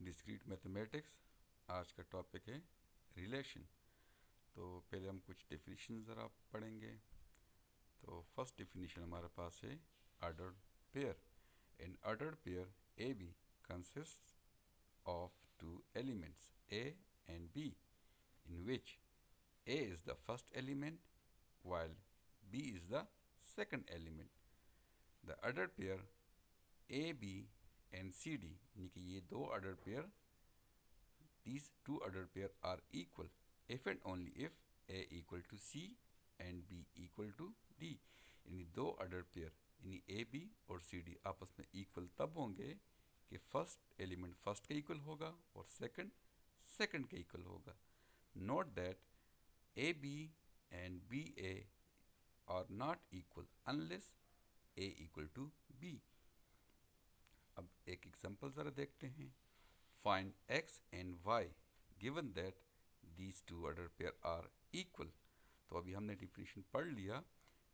Discrete mathematics. आज का topic है रिलेशन। तो पहले हम कुछ डेफिनेशन ज़रा पढ़ेंगे। तो फर्स्ट डेफिनेशन हमारे पास है ordered pair. An ordered pair A B consist of two elements A and B, in which A is the first element while B is the second element. The ordered pair A, B and C, D, यानी कि ये दो ordered pair, these two ordered pair are equal if and only if A equal to C and B equal to D. यानी दो ordered pair यानी A, B और C, D आपस में equal तब होंगे कि फर्स्ट एलिमेंट फर्स्ट का इक्वल होगा और सेकंड सेकंड का इक्वल होगा। Note that A B and B A are not equal unless A equal to B. अब एक एग्जांपल ज़रा देखते हैं। Find X and Y given that these two order pair are equal. तो अभी हमने डिफिनेशन पढ़ लिया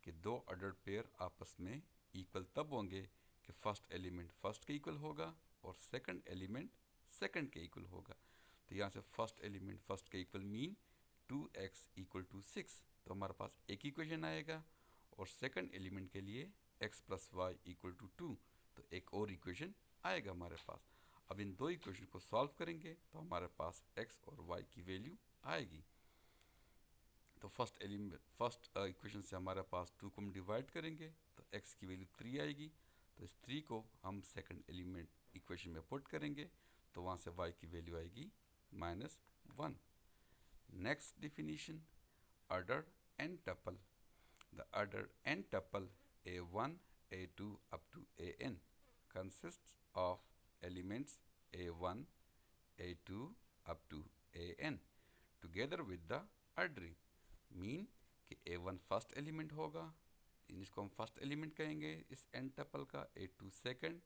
कि दो ऑर्डर पेयर आपस में इक्वल तब होंगे कि फर्स्ट एलिमेंट फर्स्ट के इक्वल होगा और सेकंड एलिमेंट सेकंड के इक्वल होगा। तो यहाँ से फर्स्ट एलिमेंट फर्स्ट के equal mean 2x equal to 6, तो हमारे पास एक इक्वेशन आएगा। और सेकंड एलिमेंट के लिए x plus Y equal to 2, तो एक और इक्वेशन आएगा हमारे पास। अब इन दो इक्वेशन को सॉल्व करेंगे तो हमारे पास x और y की वैल्यू आएगी। तो फर्स्ट इक्वेशन से हमारे पास 2 को हम डिवाइड करेंगे तो x की वैल्यू 3 आएगी। तो इस 3 को हम सेकंड एलिमेंट इक्वेशन में पुट करेंगे तो वहाँ से y की वैल्यू आएगी -1। Next definition ordered n tuple. The ordered n tuple a1 a2 up to an consists of elements a1 a2 up to an together with the ordering। Mean कि a1 first element होगा, इसको हम first element कहेंगे इस n tuple का, a2 second,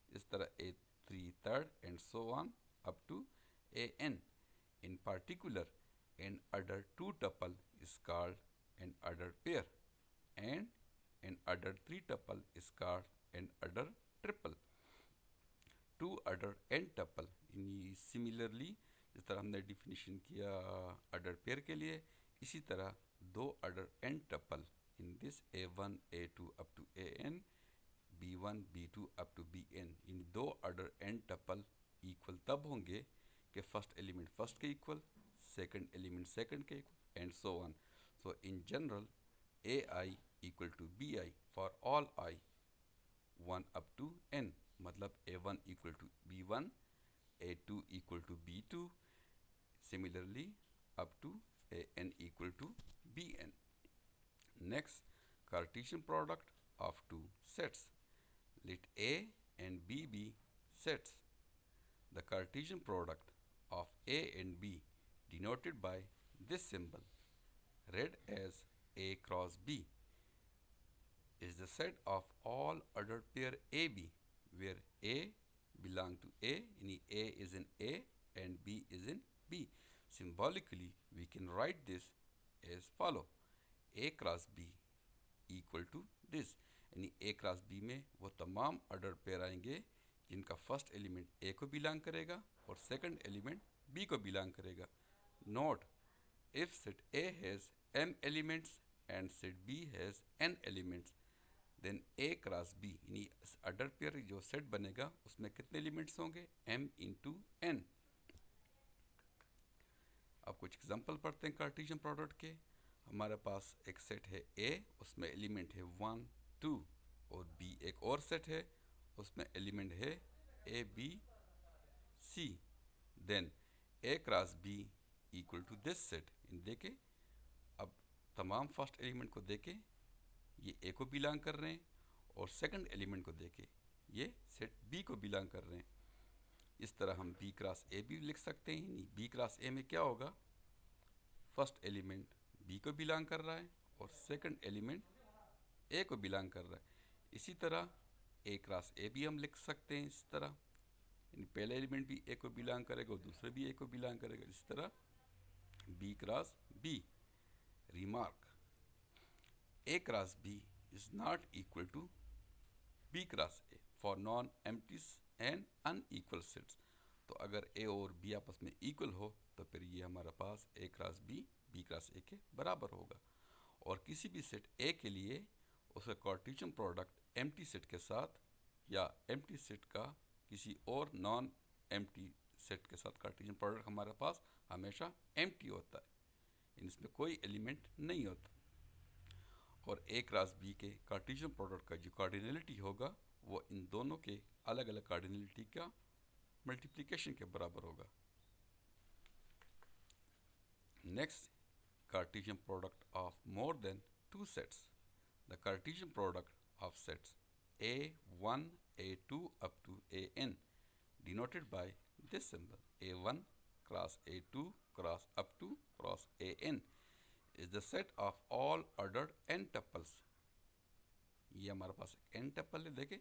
इस तरह a3 third and so on up to an। In particular, an ordered 2 tuple is called an ordered pair and an ordered 3 tuple is called an ordered triple। 2 ordered n tuple similarly जिस तरह हमने definition किया ordered pair के लिए, इसी तरह दो ordered n tuple in this a1 a2 up to an b1 b2 up to bn, इन दो ऑर्डर n टपल इक्वल तब होंगे कि फर्स्ट एलिमेंट फर्स्ट के इक्वल, सेकंड एलिमेंट सेकंड के equal and so on. So in general A I equal to B I for all I 1 up to n, मतलब a1 equal to b1, a2 equal to b2, similarly up to an equal to bn। Next, cartesian product of two sets. Let A and B be sets. The Cartesian product of A and B, denoted by this symbol, read as A cross B, is the set of all ordered pair AB, where A belong to A, yani A is in A and B is in B. Symbolically, we can write this as follow: A cross B equal to this, यानी ए cross B में वो तमाम order pair आएंगे जिनका first element ए को belong करेगा और second element B को बिलोंग करेगा। Note, if set A has m elements and set B has n elements, then A cross B यानी ऑर्डर पेयर जो सेट बनेगा उसमें कितने एलिमेंट्स होंगे? m into n। अब कुछ एग्जांपल पढ़ते हैं कार्टेशियन प्रोडक्ट के। हमारे पास एक सेट है A, उसमें एलिमेंट है 1 2, और B एक और सेट है उसमें एलिमेंट है A B C। Then A cross B equal to this set. इन देखे, अब तमाम फर्स्ट एलिमेंट को देखे ये A को बिलोंग कर रहे हैं और सेकंड एलिमेंट को देखे ये सेट B को बिलोंग कर रहे हैं। इस तरह हम B क्रॉस A भी लिख सकते हैं। नहीं, B क्रॉस A में क्या होगा? फर्स्ट एलिमेंट बी को बिलोंग कर रहा है और सेकंड एलिमेंट ए को बिलोंग कर रहा है। इसी तरह ए क्रॉस ए भी हम लिख सकते हैं इस तरह, पहला एलिमेंट भी ए को बिलोंग करेगा और दूसरा भी ए को बिलोंग करेगा। इस तरह B cross B. Remark, A cross B is not equal to B cross A for non empty and unequal sets. तो अगर ए और बी आपस में इक्वल हो तो फिर ये हमारे पास ए क्रॉस बी क्रॉस ए के बराबर होगा। और किसी भी सेट ए के लिए उसका कार्टेशियन प्रोडक्ट एम्प्टी सेट के साथ या एम्प्टी सेट का किसी और नॉन एम्प्टी सेट के साथ कार्टेशियन प्रोडक्ट हमारे पास हमेशा एम्प्टी होता है, इसमें कोई एलिमेंट नहीं होता। और ए क्रॉस बी के कार्टेशियन प्रोडक्ट का जो कार्डिनलिटी होगा वो इन दोनों के अलग अलग कार्डिनलिटी का मल्टीप्लिकेशन के बराबर होगा। Next, Cartesian product of more than two sets. The Cartesian product of sets A1, A2 up to AN, denoted by this symbol A1 cross A2 cross up to cross AN, is the set of all ordered n tuples. ये हमारे पास n tuple है। देखें,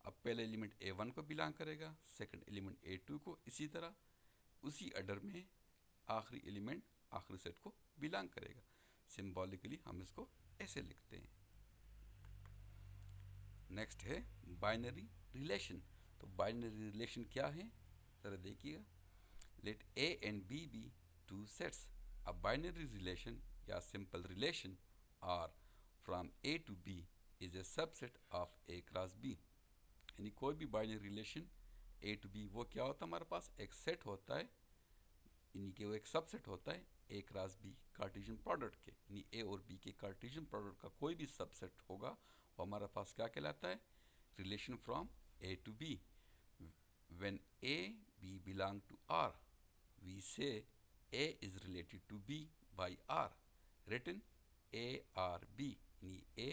अब पहले element A1 को belong करेगा, second element A2 को, इसी तरह उसी ऑर्डर में आखिरी एलिमेंट आखिरी सेट को बिलोंग करेगा। सिंबॉलिकली हम इसको ऐसे लिखते हैं। नेक्स्ट है बाइनरी रिलेशन। तो बाइनरी रिलेशन क्या है, जरा देखिएगा। Let A and B be two sets. A binary relation या simple relation R from A to B is a subset of A cross B. यानी कोई भी binary relation A to B वो क्या होता है, हमारे पास एक सेट होता है, यानी कि वो एक सबसेट होता है ए क्रॉस बी कार्टेशियन प्रोडक्ट के। यानी ए और बी के कार्टेशियन प्रोडक्ट का कोई भी सबसेट होगा वो हमारे पास क्या कहलाता है, relation from A to B. When A B belong to R we say A is related to B by R, written A R B, यानी A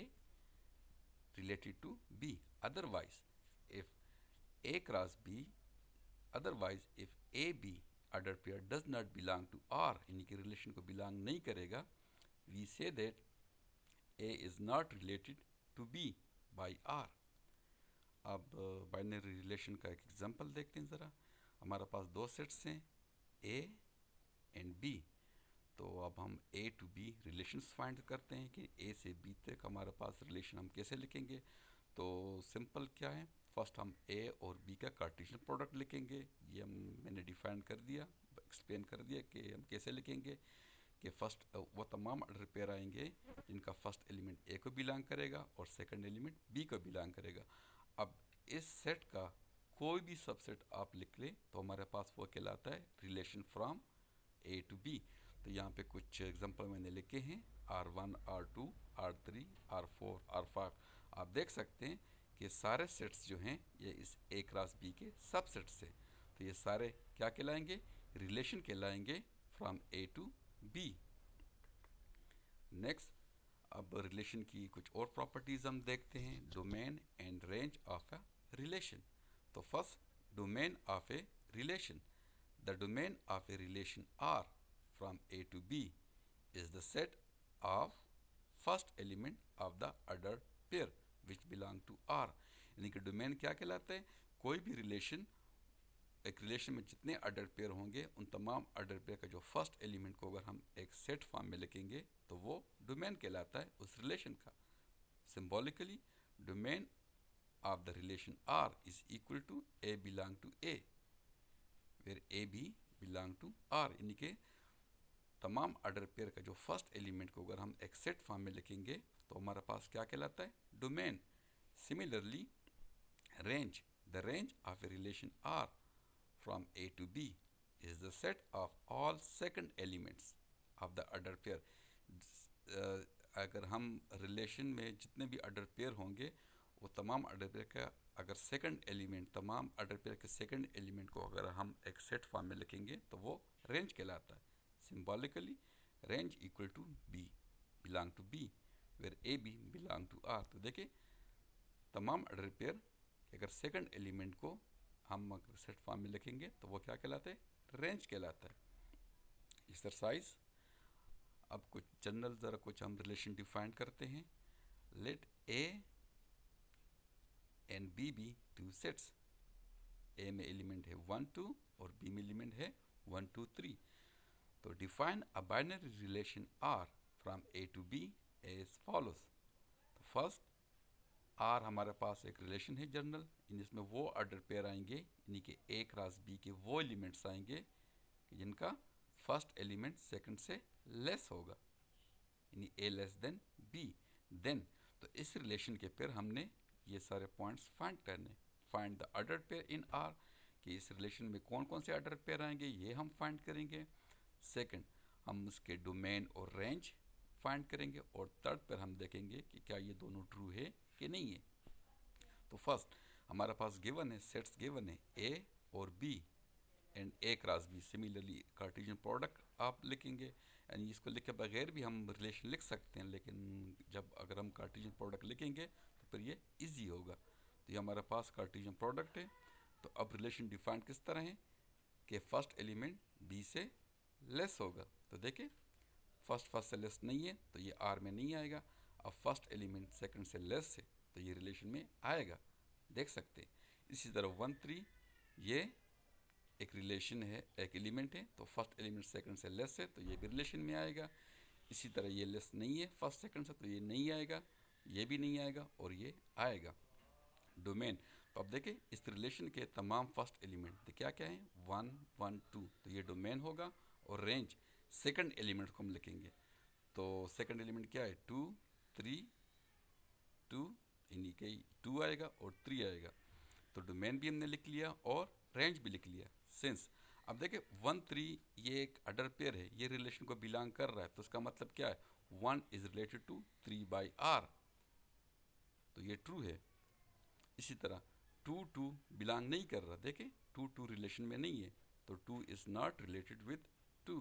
related to B. Otherwise if A cross B, otherwise if A B order pair does not belong to R, यानी कि relation को belong नहीं करेगा, we say that A is not related to B by R. अब binary relation का एक example देखते हैं ज़रा। हमारे पास दो सेट्स हैं ए एंड बी। तो अब हम ए टू बी रिलेशंस फाइंड करते हैं कि ए से बी तक हमारे पास रिलेशन हम कैसे लिखेंगे। तो सिंपल क्या है, फर्स्ट हम ए और बी का कार्टेशियन प्रोडक्ट लिखेंगे। ये मैंने डिफाइन कर दिया, एक्सप्लेन कर दिया कि हम कैसे लिखेंगे। कि फर्स्ट वो तमाम ऑर्डर पेयर आएंगे जिनका फर्स्ट एलिमेंट ए को बिलोंग करेगा और सेकंड एलिमेंट बी को बिलोंग करेगा। अब इस सेट का कोई भी सबसेट आप लिख लें तो हमारे पास वो कहलाता है relation from A to B. तो यहाँ पे कुछ एग्जांपल मैंने लिखे हैं, R1, R2, R3, R4, R5। आप देख सकते हैं कि सारे सेट्स जो हैं ये इस ए क्रॉस बी के सबसेट्स हैं। तो ये सारे क्या कहलाएंगे, रिलेशन कहलाएंगे from A to B. Next, अब रिलेशन की कुछ और प्रॉपर्टीज हम देखते हैं। Domain and range of a relation. तो first, domain of a relation. The domain of a relation R from A to B is the set of first element of the order pair which belong to R. यानी कि domain क्या कहलाता है, कोई भी relation, एक relation में जितने ऑर्डर पेयर होंगे उन तमाम ऑर्डर पेयर का जो फर्स्ट एलिमेंट को अगर हम एक सेट फॉर्म में लिखेंगे तो वो डोमेन कहलाता है उस रिलेशन का। Symbolically domain of the relation R is equal to A belong to A, where A B belong to R. यानी कि तमाम ऑर्डर पेयर का जो फर्स्ट एलिमेंट को अगर हम एक सेट फॉर्म में लिखेंगे तो हमारे पास क्या कहलाता है, domain. Similarly range, the range of a relation R from A to B is the set of all second elements of the order pair. अगर हम रिलेशन में जितने भी ऑर्डर पेयर होंगे वो तमाम ऑर्डर पेयर का अगर सेकंड एलिमेंट, तमाम ऑर्डर पेयर के सेकंड एलिमेंट को अगर हम एक सेट फॉर्म में लिखेंगे तो वो रेंज कहलाता है। Symbolically range equal to B belong to B, where A B belong to R. तो देखिए तमाम ऑर्डर पेयर अगर सेकंड एलिमेंट को हम अगर सेट फॉर्म में लिखेंगे तो वो क्या कहलाता है, रेंज कहलाता है। एक्सरसाइज, अब कुछ जनरल ज़रा कुछ हम रिलेशन डिफाइन करते हैं। Let A and B be two sets. A में एलिमेंट है 1 2 और बी में एलिमेंट है 1 2 3। तो define a binary relation R from A to B as follows. तो फर्स्ट, आर हमारे पास एक रिलेशन है जनरल, जिसमें वो ऑर्डर पेयर आएंगे, यानी कि ए क्रॉस बी के वो एलिमेंट्स आएंगे जिनका फर्स्ट एलिमेंट सेकंड से लेस होगा, यानी ए लेस देन बी। देन तो इस रिलेशन के पेयर हमने ये सारे पॉइंट्स फाइंड करने। Find the order pair in are, कि इस रिलेशन में कौन कौन से ऑर्डर पेयर आएंगे ये हम फाइंड करेंगे। सेकंड, हम उसके डोमेन और रेंज फाइंड करेंगे। और थर्ड पर हम देखेंगे कि क्या ये दोनों ट्रू है कि नहीं है। तो फर्स्ट हमारे पास गिवन है, सेट्स गिवन है ए और B and A cross B. Similarly cartesian product आप लिखेंगे, यानी इसको लिखे बगैर भी हम रिलेशन लिख सकते हैं, लेकिन जब अगर हम कार्टेशियन प्रोडक्ट लिखेंगे तो फिर ये इजी होगा। तो ये हमारे पास कार्टेशियन प्रोडक्ट है। तो अब रिलेशन डिफाइन किस तरह है कि फर्स्ट एलिमेंट बी से लेस होगा। तो देखिए फर्स्ट से लेस नहीं है तो ये आर में नहीं आएगा। अब फर्स्ट एलिमेंट सेकंड से लेस है तो ये रिलेशन में आएगा, देख सकते हैं। इसी तरह 1 3 ये एक रिलेशन है, एक एलिमेंट है, तो फर्स्ट एलिमेंट सेकंड से लेस है तो ये भी रिलेशन में आएगा। इसी तरह ये लेस नहीं है फर्स्ट सेकंड से तो ये नहीं आएगा, ये भी नहीं आएगा और ये आएगा। डोमेन, तो अब देखिए इस रिलेशन के तमाम फर्स्ट एलिमेंट क्या क्या हैं, 1 1 2, तो ये डोमेन होगा। और रेंज सेकंड एलिमेंट को हम लिखेंगे, तो सेकंड एलिमेंट क्या है 2 3 2, यानी कि 2 आएगा और 3 आएगा। तो डोमेन भी हमने लिख लिया और रेंज भी लिख लिया। सिंस अब देखिए 1 3 ये एक ऑर्डर पेयर है, ये रिलेशन को बिलोंग कर रहा है, तो इसका मतलब क्या है 1 is related to 3 by R, तो ये ट्रू है। इसी तरह 2 2 बिलोंग नहीं कर रहा, देखें 2 2 रिलेशन में नहीं है, तो 2 इज नॉट रिलेटेड विद 2,